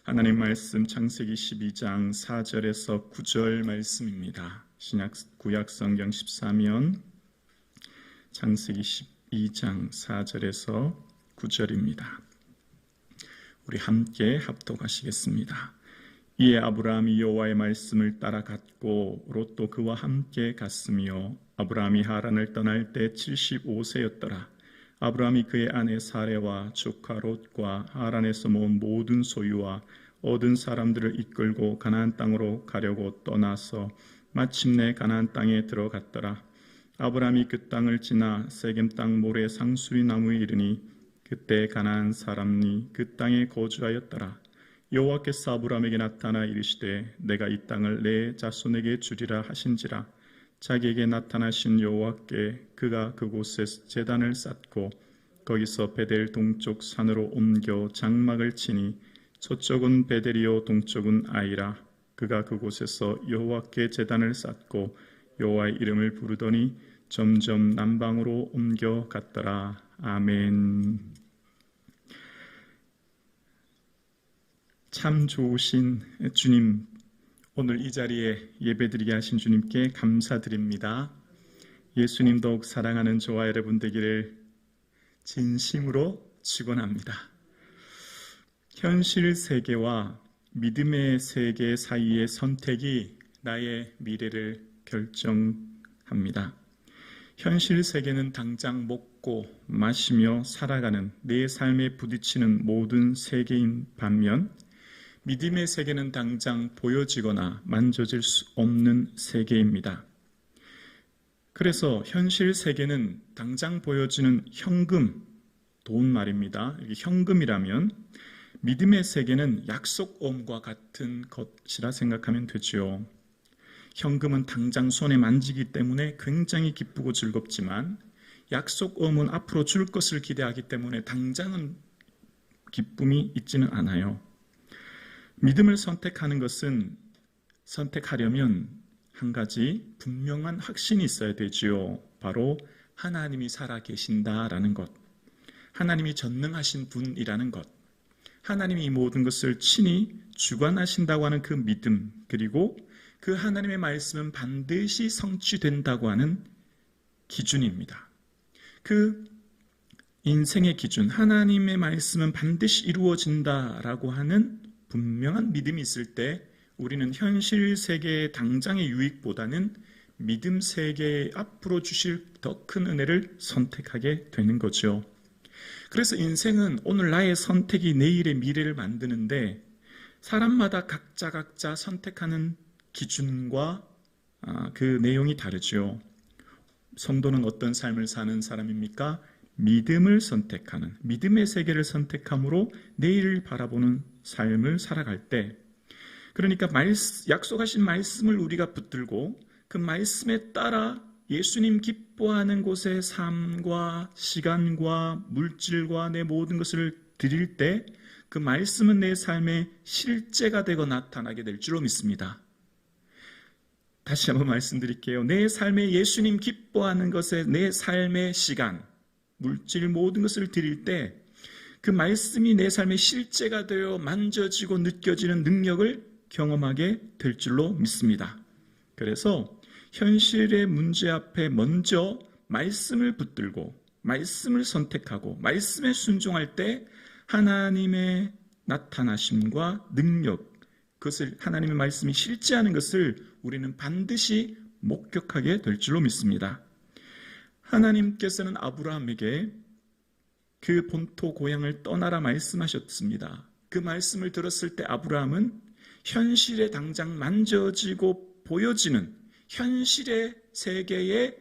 하나님 말씀 창세기 12장 4절에서 9절 말씀입니다. 구약 성경 13면 창세기 12장 4절에서 9절입니다. 우리 함께 합독하시겠습니다. 이에 아브라함이 여호와의 말씀을 따라 갔고 롯도 그와 함께 갔으며 아브라함이 하란을 떠날 때 75세였더라. 아브라함이 그의 아내 사레와 조카 롯과 하란에서 모은 모든 소유와 얻은 사람들을 이끌고 가나안 땅으로 가려고 떠나서 마침내 가나안 땅에 들어갔더라. 아브라함이 그 땅을 지나 세겜 땅 모래 상수리 나무에 이르니 그때 가나안 사람이 그 땅에 거주하였더라. 여호와께서 아브라함에게 나타나 이르시되 내가 이 땅을 내 자손에게 주리라 하신지라. 자기에게 나타나신 여호와께 그가 그곳에 제단을 쌓고 거기서 베델 동쪽 산으로 옮겨 장막을 치니 서쪽은 베델이요 동쪽은 아이라. 그가 그곳에서 여호와께 제단을 쌓고 여호와의 이름을 부르더니 점점 남방으로 옮겨 갔더라. 아멘. 참 좋으신 주님, 오늘 이 자리에 예배드리게 하신 주님께 감사드립니다. 예수님 더욱 사랑하는 저와 여러분 되기를 진심으로 축원합니다. 현실 세계와 믿음의 세계 사이의 선택이 나의 미래를 결정합니다. 현실 세계는 당장 먹고 마시며 살아가는 내 삶에 부딪히는 모든 세계인 반면 믿음의 세계는 당장 보여지거나 만져질 수 없는 세계입니다. 그래서 현실 세계는 당장 보여지는 현금, 돈 말입니다. 여기 현금이라면 믿음의 세계는 약속음과 같은 것이라 생각하면 되죠. 현금은 당장 손에 만지기 때문에 굉장히 기쁘고 즐겁지만 약속음은 앞으로 줄 것을 기대하기 때문에 당장은 기쁨이 있지는 않아요. 믿음을 선택하는 것은 선택하려면 한 가지 분명한 확신이 있어야 되지요. 바로 하나님이 살아계신다라는 것, 하나님이 전능하신 분이라는 것, 하나님이 이 모든 것을 친히 주관하신다고 하는 그 믿음, 그리고 그 하나님의 말씀은 반드시 성취된다고 하는 기준입니다. 그 인생의 기준, 하나님의 말씀은 반드시 이루어진다라고 하는 분명한 믿음이 있을 때 우리는 현실 세계의 당장의 유익보다는 믿음 세계에 앞으로 주실 더 큰 은혜를 선택하게 되는 거죠. 그래서 인생은 오늘 나의 선택이 내일의 미래를 만드는데 사람마다 각자 선택하는 기준과 그 내용이 다르죠. 성도는 어떤 삶을 사는 사람입니까? 믿음을 선택하는, 믿음의 세계를 선택함으로 내일을 바라보는 삶을 살아갈 때, 그러니까 약속하신 말씀을 우리가 붙들고 그 말씀에 따라 예수님 기뻐하는 곳의 삶과 시간과 물질과 내 모든 것을 드릴 때 그 말씀은 내 삶의 실제가 되고 나타나게 될 줄로 믿습니다. 다시 한번 말씀드릴게요. 내 삶에 예수님 기뻐하는 것에 내 삶의 시간, 물질 모든 것을 드릴 때 그 말씀이 내 삶의 실제가 되어 만져지고 느껴지는 능력을 경험하게 될 줄로 믿습니다. 그래서 현실의 문제 앞에 먼저 말씀을 붙들고 말씀을 선택하고 말씀에 순종할 때 하나님의 나타나심과 능력, 그것을 하나님의 말씀이 실제하는 것을 우리는 반드시 목격하게 될 줄로 믿습니다. 하나님께서는 아브라함에게 그 본토 고향을 떠나라 말씀하셨습니다. 그 말씀을 들었을 때 아브라함은 현실에 당장 만져지고 보여지는 현실의 세계의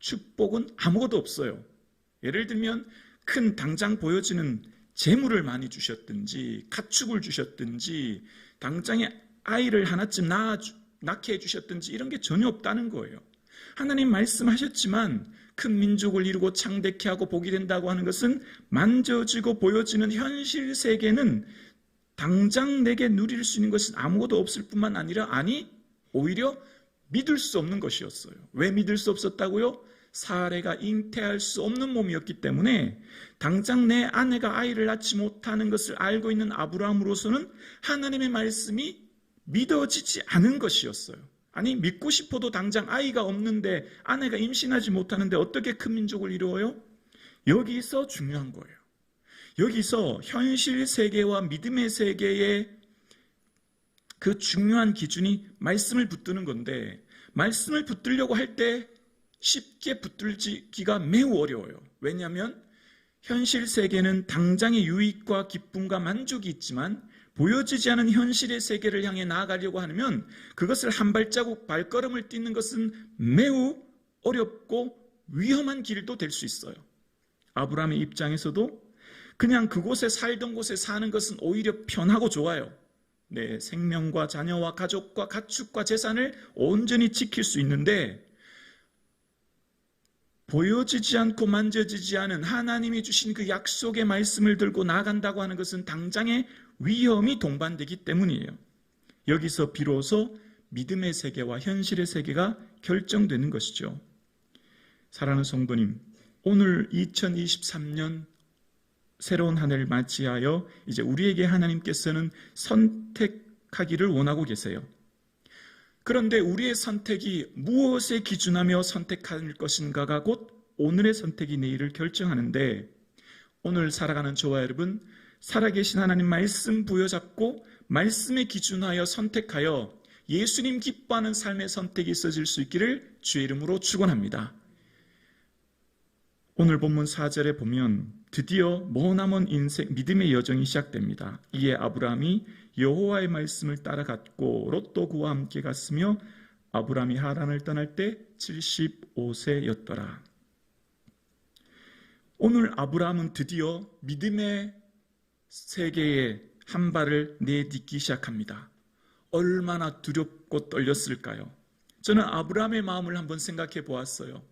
축복은 아무것도 없어요. 예를 들면 큰 당장 보여지는 재물을 많이 주셨든지 가축을 주셨든지 당장에 아이를 하나쯤 낳게 해주셨든지 이런 게 전혀 없다는 거예요. 하나님 말씀하셨지만 큰 민족을 이루고 창대케 하고 복이 된다고 하는 것은 만져지고 보여지는 현실 세계는 당장 내게 누릴 수 있는 것은 아무것도 없을 뿐만 아니라 오히려 믿을 수 없는 것이었어요. 왜 믿을 수 없었다고요? 사례가 잉태할 수 없는 몸이었기 때문에 당장 내 아내가 아이를 낳지 못하는 것을 알고 있는 아브라함으로서는 하나님의 말씀이 믿어지지 않은 것이었어요. 아니, 믿고 싶어도 당장 아이가 없는데, 아내가 임신하지 못하는데 어떻게 큰 민족을 이루어요? 여기서 중요한 거예요. 여기서 현실 세계와 믿음의 세계의 그 중요한 기준이 말씀을 붙드는 건데, 말씀을 붙들려고 할 때 쉽게 붙들기가 매우 어려워요. 왜냐하면 현실 세계는 당장의 유익과 기쁨과 만족이 있지만 보여지지 않은 현실의 세계를 향해 나아가려고 하면 그것을 한 발자국 발걸음을 딛는 것은 매우 어렵고 위험한 길도 될 수 있어요. 아브라함의 입장에서도 그냥 그곳에 살던 곳에 사는 것은 오히려 편하고 좋아요. 내 생명과 자녀와 가족과 가축과 재산을 온전히 지킬 수 있는데, 보여지지 않고 만져지지 않은 하나님이 주신 그 약속의 말씀을 들고 나간다고 하는 것은 당장의 위험이 동반되기 때문이에요. 여기서 비로소 믿음의 세계와 현실의 세계가 결정되는 것이죠. 사랑하는 성도님, 오늘 2023년 새로운 한 해를 맞이하여 이제 우리에게 하나님께서는 선택하기를 원하고 계세요. 그런데 우리의 선택이 무엇에 기준하며 선택할 것인가가 곧 오늘의 선택이 내일을 결정하는데, 오늘 살아가는 저와 여러분, 살아계신 하나님 말씀 부여잡고 말씀에 기준하여 선택하여 예수님 기뻐하는 삶의 선택이 있어질 수 있기를 주의 이름으로 축원합니다. 오늘 본문 4절에 보면 드디어 머나먼 인생 믿음의 여정이 시작됩니다. 이에 아브라함이 여호와의 말씀을 따라갔고 롯도 그와 함께 갔으며 아브라함이 하란을 떠날 때 75세였더라. 오늘 아브라함은 드디어 믿음의 세계에 한 발을 내딛기 시작합니다. 얼마나 두렵고 떨렸을까요? 저는 아브라함의 마음을 한번 생각해 보았어요.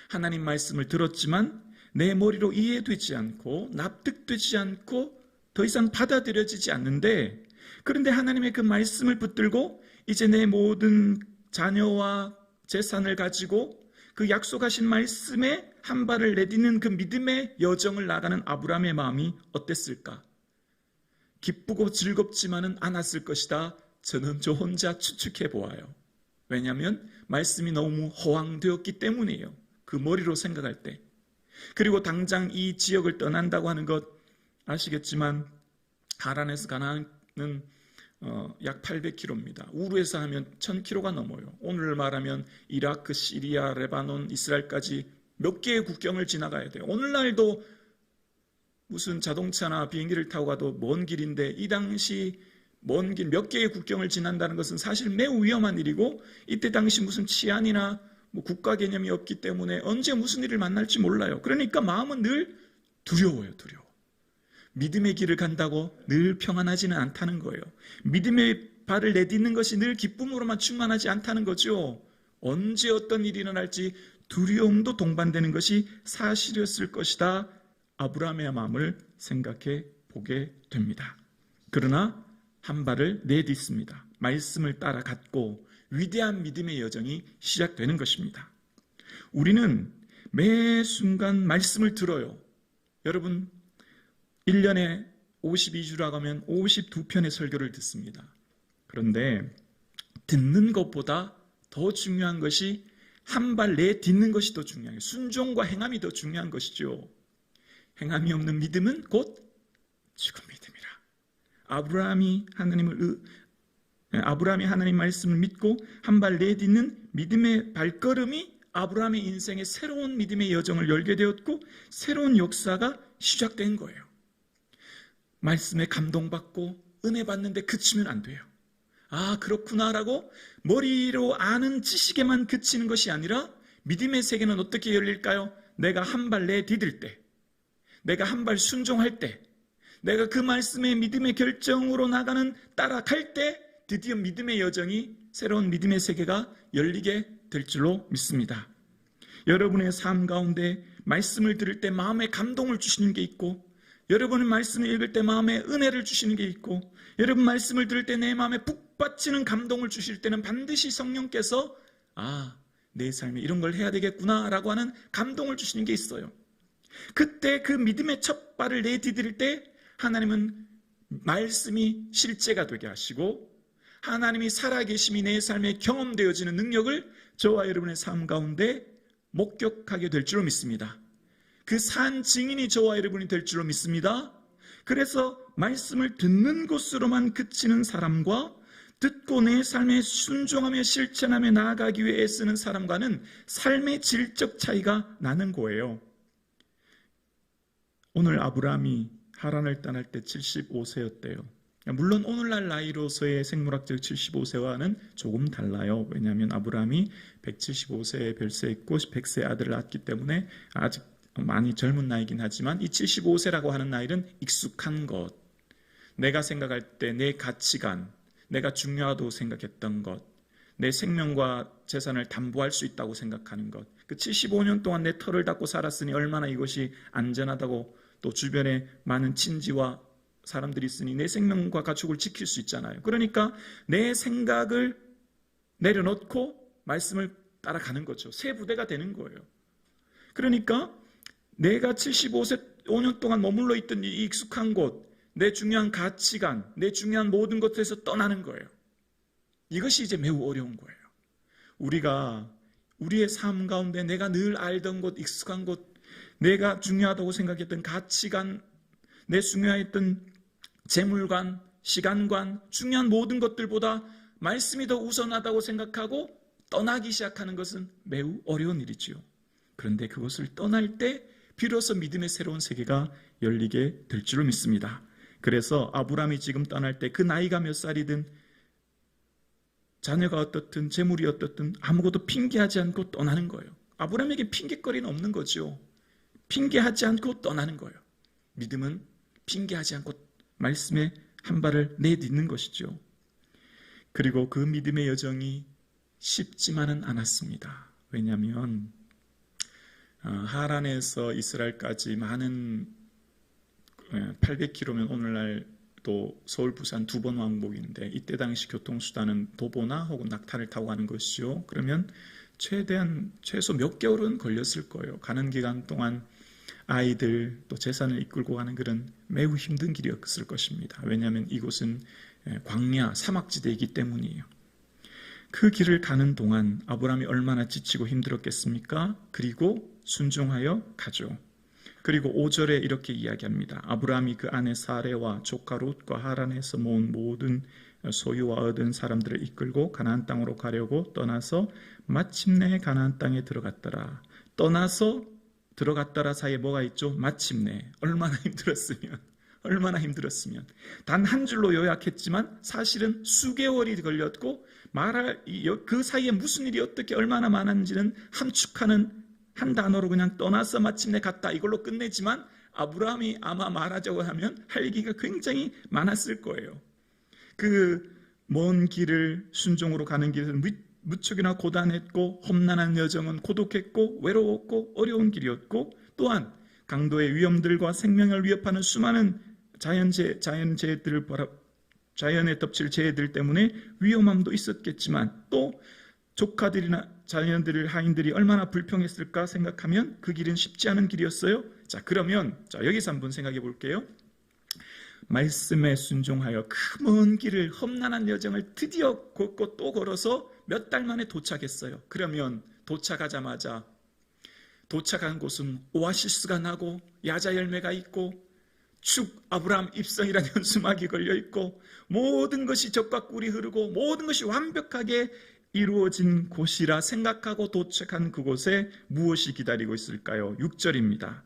하나님 말씀을 들었지만 내 머리로 이해되지 않고 납득되지 않고 더 이상 받아들여지지 않는데, 그런데 하나님의 그 말씀을 붙들고 이제 내 모든 자녀와 재산을 가지고 그 약속하신 말씀에 한 발을 내딛는 그 믿음의 여정을 나가는 아브라함의 마음이 어땠을까? 기쁘고 즐겁지만은 않았을 것이다. 저는 저 혼자 추측해 보아요. 왜냐하면 말씀이 너무 허황되었기 때문이에요. 그 머리로 생각할 때. 그리고 당장 이 지역을 떠난다고 하는 것 아시겠지만 하란에서 가나안은 약 800km입니다. 우르에서 하면 1000km가 넘어요. 오늘 말하면 이라크, 시리아, 레바논, 이스라엘까지 몇 개의 국경을 지나가야 돼요. 오늘날도 무슨 자동차나 비행기를 타고 가도 먼 길인데, 이 당시 먼 길 몇 개의 국경을 지난다는 것은 사실 매우 위험한 일이고, 이때 당시 무슨 치안이나 국가 개념이 없기 때문에 언제 무슨 일을 만날지 몰라요. 그러니까 마음은 늘 두려워요. 두려워. 믿음의 길을 간다고 늘 평안하지는 않다는 거예요. 믿음의 발을 내딛는 것이 늘 기쁨으로만 충만하지 않다는 거죠. 언제 어떤 일이 일어날지 두려움도 동반되는 것이 사실이었을 것이다. 아브라함의 마음을 생각해 보게 됩니다. 그러나 한 발을 내딛습니다. 말씀을 따라갔고 위대한 믿음의 여정이 시작되는 것입니다. 우리는 매 순간 말씀을 들어요. 여러분, 1년에 52주라고 하면 52편의 설교를 듣습니다. 그런데 듣는 것보다 더 중요한 것이 한 발 내딛는 것이 더 중요해요. 순종과 행함이 더 중요한 것이죠. 행함이 없는 믿음은 곧 죽은 믿음이라. 아브라함이 하나님 말씀을 믿고 한 발 내딛는 믿음의 발걸음이 아브라함의 인생의 새로운 믿음의 여정을 열게 되었고 새로운 역사가 시작된 거예요. 말씀에 감동받고 은혜 받는데 그치면 안 돼요. 아, 그렇구나라고 머리로 아는 지식에만 그치는 것이 아니라 믿음의 세계는 어떻게 열릴까요? 내가 한 발 내디딜 때, 내가 한 발 순종할 때, 내가 그 말씀의 믿음의 결정으로 나가는 따라갈 때 드디어 믿음의 여정이, 새로운 믿음의 세계가 열리게 될 줄로 믿습니다. 여러분의 삶 가운데 말씀을 들을 때 마음에 감동을 주시는 게 있고, 여러분의 말씀을 읽을 때 마음에 은혜를 주시는 게 있고, 여러분 말씀을 들을 때 내 마음에 북받치는 감동을 주실 때는 반드시 성령께서 내 삶에 이런 걸 해야 되겠구나라고 하는 감동을 주시는 게 있어요. 그때 그 믿음의 첫 발을 내디딜 때 하나님은 말씀이 실제가 되게 하시고 하나님이 살아계심이 내 삶에 경험되어지는 능력을 저와 여러분의 삶 가운데 목격하게 될 줄로 믿습니다. 그 산 증인이 저와 여러분이 될 줄로 믿습니다. 그래서 말씀을 듣는 것으로만 그치는 사람과 듣고 내 삶에 순종하며 실천하며 나아가기 위해 애쓰는 사람과는 삶의 질적 차이가 나는 거예요. 오늘 아브라함이 하란을 떠날 때 75세였대요. 물론 오늘날 나이로서의 생물학적 75세와는 조금 달라요. 왜냐하면 아브라함이 175세에 별세했고 100세 아들을 낳았기 때문에 아직 많이 젊은 나이긴 하지만 이 75세라고 하는 나이는 익숙한 것, 내가 생각할 때 내 가치관, 내가 중요하다고 생각했던 것, 내 생명과 재산을 담보할 수 있다고 생각하는 것, 그 75년 동안 내 털을 닦고 살았으니 얼마나 이것이 안전하다고, 또 주변에 많은 친지와 사람들이 있으니 내 생명과 가축을 지킬 수 있잖아요. 그러니까 내 생각을 내려놓고 말씀을 따라가는 거죠. 새 부대가 되는 거예요. 그러니까 내가 75세 5년 동안 머물러 있던 이 익숙한 곳, 내 중요한 가치관, 내 중요한 모든 것에서 떠나는 거예요. 이것이 이제 매우 어려운 거예요. 우리가 우리의 삶 가운데 내가 늘 알던 곳, 익숙한 곳, 내가 중요하다고 생각했던 가치관, 내 중요했던 재물관, 시간관, 중요한 모든 것들보다 말씀이 더 우선하다고 생각하고 떠나기 시작하는 것은 매우 어려운 일이지요. 그런데 그것을 떠날 때 비로소 믿음의 새로운 세계가 열리게 될 줄로 믿습니다. 그래서 아브라함이 지금 떠날 때 그 나이가 몇 살이든 자녀가 어떻든 재물이 어떻든 아무것도 핑계하지 않고 떠나는 거예요. 아브라함에게 핑계거리는 없는 거죠. 핑계하지 않고 떠나는 거예요. 믿음은 핑계하지 않고 말씀에 한 발을 내딛는 것이죠. 그리고 그 믿음의 여정이 쉽지만은 않았습니다. 왜냐하면 하란에서 이스라엘까지 많은 800km면 오늘날 또 서울 부산 2번 왕복인데 이때 당시 교통수단은 도보나 혹은 낙타를 타고 가는 것이죠. 그러면 최소 몇 개월은 걸렸을 거예요. 가는 기간 동안 아이들 또 재산을 이끌고 가는 그런 매우 힘든 길이었을 것입니다. 왜냐하면 이곳은 광야 사막지대이기 때문이에요. 그 길을 가는 동안 아브라함이 얼마나 지치고 힘들었겠습니까? 그리고 순종하여 가죠. 그리고 5절에 이렇게 이야기합니다. 아브라함이 그 아내 사레와 조카 롯과 하란에서 모은 모든 소유와 얻은 사람들을 이끌고 가나안 땅으로 가려고 떠나서 마침내 가나안 땅에 들어갔더라. 떠나서 들어갔더라 사이에 뭐가 있죠? 마침내. 얼마나 힘들었으면 단 한 줄로 요약했지만 사실은 수개월이 걸렸고 그 사이에 무슨 일이 어떻게 얼마나 많은지는 함축하는 한 단어로 그냥 떠나서 마침내 갔다 이걸로 끝내지만 아브라함이 아마 말하자고 하면 할 얘기가 굉장히 많았을 거예요. 그 먼 길을 순종으로 가는 길은 무척이나 고단했고 험난한 여정은 고독했고 외로웠고 어려운 길이었고 또한 강도의 위험들과 생명을 위협하는 수많은 자연에 덮칠 재해들 때문에 위험함도 있었겠지만 또 조카들이나 자녀들을 하인들이 얼마나 불평했을까 생각하면 그 길은 쉽지 않은 길이었어요. 그러면 여기서 한번 생각해 볼게요. 말씀에 순종하여 그 먼 길을 험난한 여정을 드디어 걷고 또 걸어서 몇 달 만에 도착했어요. 그러면 도착하자마자 도착한 곳은 오아시스가 나고 야자 열매가 있고 축 아브라함 입성이라는 현수막이 걸려있고 모든 것이 적과 꿀이 흐르고 모든 것이 완벽하게 이루어진 곳이라 생각하고 도착한 그곳에 무엇이 기다리고 있을까요? 6절입니다.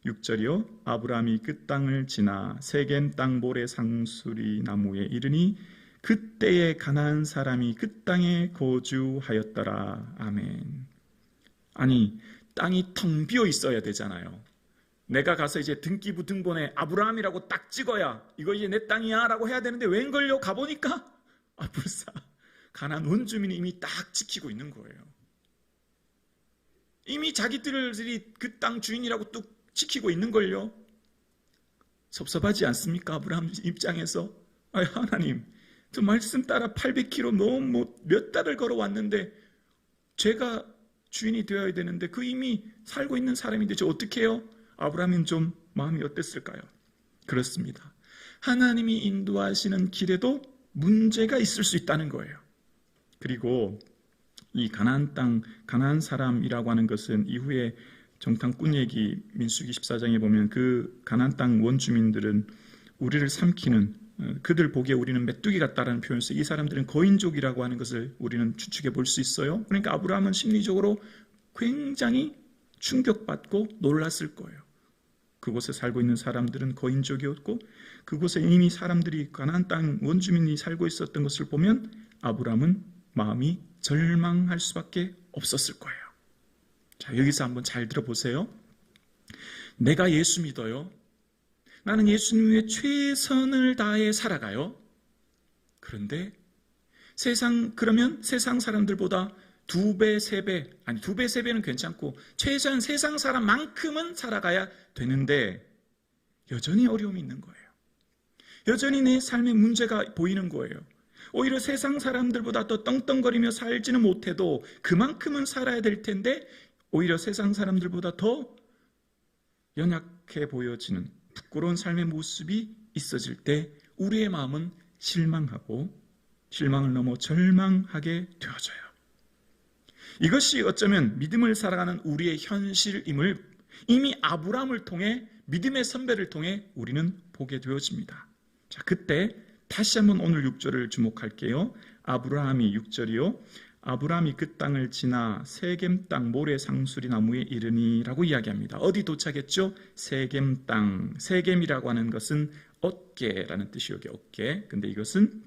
6절이요. 아브라함이 그 땅을 지나 세겜 땅 모래 상수리 나무에 이르니 그때에 가나안 사람이 그 땅에 거주하였더라. 아멘. 아니 땅이 텅 비어 있어야 되잖아요. 내가 가서 이제 등기부 등본에 아브라함이라고 딱 찍어야 이거 이제 내 땅이야 라고 해야 되는데 웬걸요? 가보니까 불사 가나안 원주민이 이미 딱 지키고 있는 거예요. 이미 자기들이 그 땅 주인이라고 뚝 지키고 있는 걸요. 섭섭하지 않습니까? 아브라함 입장에서 하나님 저 말씀 따라 800km 너무 몇 달을 걸어왔는데 제가 주인이 되어야 되는데 그 이미 살고 있는 사람인데 저 어떻게 해요? 아브라함은 좀 마음이 어땠을까요? 그렇습니다. 하나님이 인도하시는 길에도 문제가 있을 수 있다는 거예요. 그리고 이 가나안 땅, 가나안 사람이라고 하는 것은 이후에 정탐꾼 얘기 민수기 14장에 보면 그 가나안 땅 원주민들은 우리를 삼키는, 그들 보기에 우리는 메뚜기 같다라는 표현을 써서 이 사람들은 거인족이라고 하는 것을 우리는 추측해 볼 수 있어요. 그러니까 아브라함은 심리적으로 굉장히 충격받고 놀랐을 거예요. 그곳에 살고 있는 사람들은 거인족이었고 그곳에 이미 사람들이 가나안 땅 원주민이 살고 있었던 것을 보면 아브라함은 마음이 절망할 수밖에 없었을 거예요. 자, 여기서 한번 잘 들어보세요. 내가 예수 믿어요. 나는 예수님 위해 최선을 다해 살아가요. 그런데 그러면 세상 사람들보다 2배, 3배, 아니 2배, 3배는 괜찮고 최소한 세상 사람만큼은 살아가야 되는데 여전히 어려움이 있는 거예요. 여전히 내 삶에 문제가 보이는 거예요. 오히려 세상 사람들보다 더 떵떵거리며 살지는 못해도 그만큼은 살아야 될 텐데 오히려 세상 사람들보다 더 연약해 보여지는 부끄러운 삶의 모습이 있어질 때 우리의 마음은 실망하고 실망을 넘어 절망하게 되어져요. 이것이 어쩌면 믿음을 살아가는 우리의 현실임을 이미 아브라함을 통해 믿음의 선배를 통해 우리는 보게 되어집니다. 자, 그때 다시 한번 오늘 6절을 주목할게요. 아브라함이 6절이요. 아브라함이 그 땅을 지나 세겜 땅 모래 상수리 나무에 이르니라고 이야기합니다. 어디 도착했죠? 세겜 땅. 세겜이라고 하는 것은 어깨라는 뜻이요. 어깨. 근데 이것은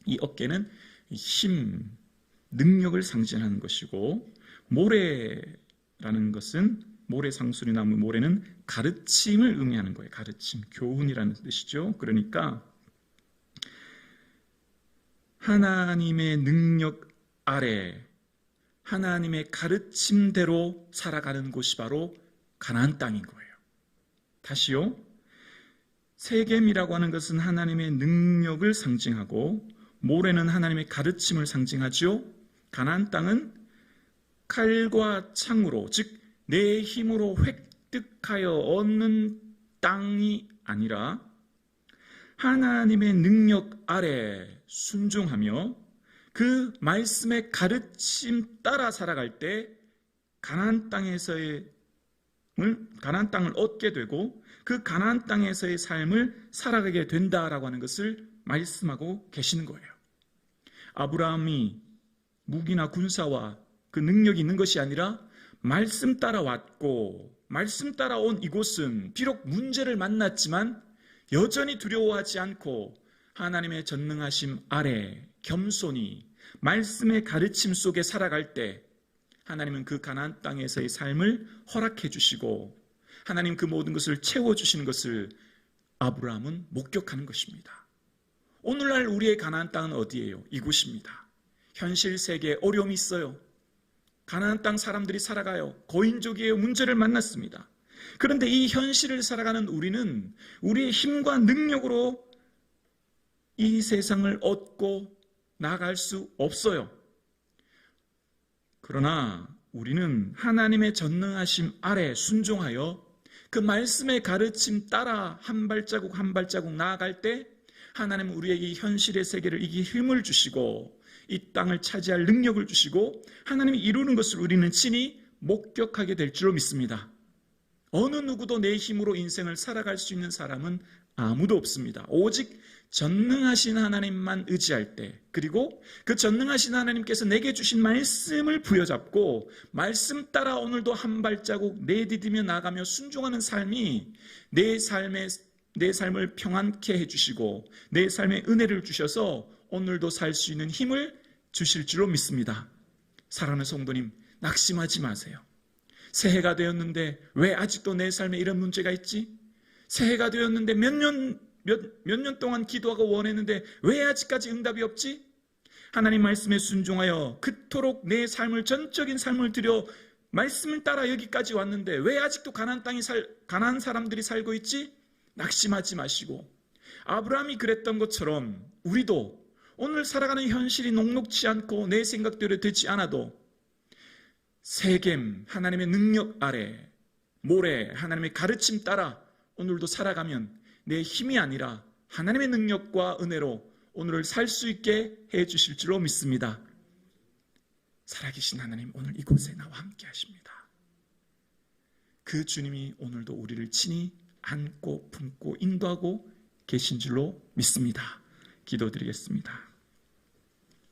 이 어깨는 힘, 능력을 상징하는 것이고 모래라는 것은 모래 상수리 나무 모래는 가르침을 의미하는 거예요. 가르침, 교훈이라는 뜻이죠. 그러니까 하나님의 능력 아래 하나님의 가르침대로 살아가는 곳이 바로 가나안 땅인 거예요. 다시요. 세겜이라고 하는 것은 하나님의 능력을 상징하고 모래는 하나님의 가르침을 상징하죠. 가나안 땅은 칼과 창으로, 즉 내 힘으로 획득하여 얻는 땅이 아니라 하나님의 능력 아래 순종하며 그 말씀의 가르침 따라 살아갈 때 가나안 땅을 얻게 되고 그 가나안 땅에서의 삶을 살아가게 된다라고 하는 것을 말씀하고 계시는 거예요. 아브라함이 무기나 군사와 그 능력이 있는 것이 아니라 말씀 따라 왔고 말씀 따라 온 이곳은 비록 문제를 만났지만 여전히 두려워하지 않고 하나님의 전능하심 아래 겸손히 말씀의 가르침 속에 살아갈 때 하나님은 그 가나안 땅에서의 삶을 허락해 주시고 하나님 그 모든 것을 채워주시는 것을 아브라함은 목격하는 것입니다. 오늘날 우리의 가나안 땅은 어디예요? 이곳입니다. 현실 세계에 어려움이 있어요. 가나안 땅 사람들이 살아가요. 거인족이에요. 문제를 만났습니다. 그런데 이 현실을 살아가는 우리는 우리의 힘과 능력으로 이 세상을 얻고 나아갈 수 없어요. 그러나 우리는 하나님의 전능하심 아래 순종하여 그 말씀의 가르침 따라 한 발자국 한 발자국 나아갈 때 하나님은 우리에게 이 현실의 세계를 이기 힘을 주시고 이 땅을 차지할 능력을 주시고 하나님이 이루는 것을 우리는 친히 목격하게 될 줄로 믿습니다. 어느 누구도 내 힘으로 인생을 살아갈 수 있는 사람은 아무도 없습니다. 오직 전능하신 하나님만 의지할 때 그리고 그 전능하신 하나님께서 내게 주신 말씀을 부여잡고 말씀 따라 오늘도 한 발자국 내디디며 나가며 순종하는 삶이 내 삶을 평안케 해주시고 내 삶에 은혜를 주셔서 오늘도 살 수 있는 힘을 주실 줄로 믿습니다. 사랑하는 성도님, 낙심하지 마세요. 새해가 되었는데 왜 아직도 내 삶에 이런 문제가 있지? 새해가 되었는데 몇 년 동안 기도하고 원했는데 왜 아직까지 응답이 없지? 하나님 말씀에 순종하여 그토록 내 삶을 전적인 삶을 들여 말씀을 따라 여기까지 왔는데 왜 아직도 가나안 사람들이 살고 있지? 낙심하지 마시고 아브라함이 그랬던 것처럼 우리도 오늘 살아가는 현실이 녹록지 않고 내 생각대로 되지 않아도 세겜 하나님의 능력 아래, 모래 하나님의 가르침 따라 오늘도 살아가면 내 힘이 아니라 하나님의 능력과 은혜로 오늘을 살 수 있게 해 주실 줄로 믿습니다. 살아계신 하나님, 오늘 이곳에 나와 함께 하십니다. 그 주님이 오늘도 우리를 친히 안고 품고 인도하고 계신 줄로 믿습니다. 기도드리겠습니다.